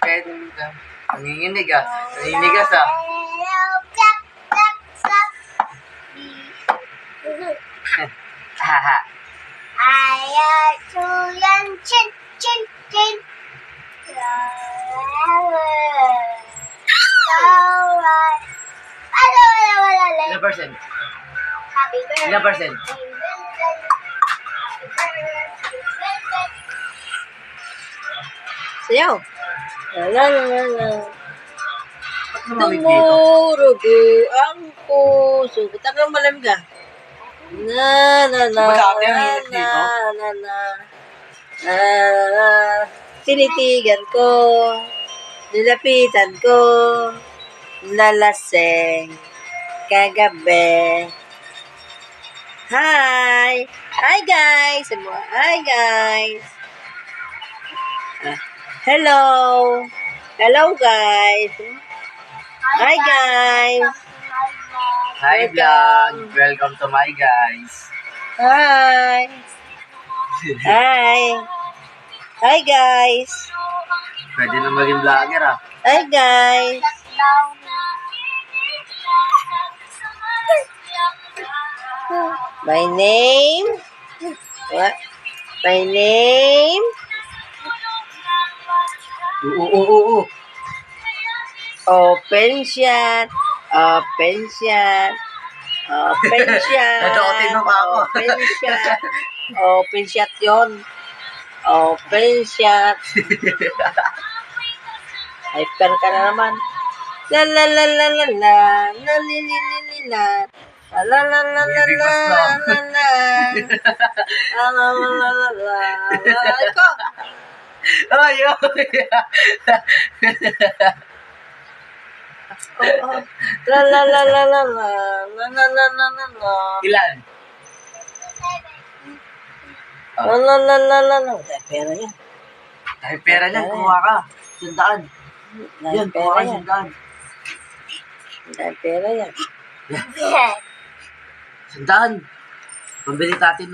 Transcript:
Kahit nanginginig ah. Nangingigas ah. Haha. Ayaw tuyan chin chin chin. Ilang percent? Happy birthday. Ilang percent? Sayaw. La la la la. Ba't lumamig dito? Tumurugo ang puso. Ba't ang malamig ah? Na na na Ba dati ang na init na dito? na na na na. Tinitigan ko. Nilapitan ko. Nalaseng. Kagabi. Hi! Hi guys! Hi guys! Hello! Hello guys! Hi guys! Hi vlog! Welcome to my guys. Hi! Hi! Hi guys! Pwede na maging vlogger ah. Hi guys! My name? What? My name? Oo. Open shot. Open shot. Open shot. Nadootin mo pa ako. Open shot. Open shot yun. Open shot. Hyper ka na naman. La la la la la la. La li li li li la. La la la la la la la la. La la la la la la. Iko. Ay, La la la la la la. La la la la la la. Ilan? La la la la la la. Dahil pera yan. Dahil pera niyan, kumuha ka. Sandaan. Dahil Yan, pera kumuha ka yan. sandaan. Dahil pera yan. Sandaan. Pambili natin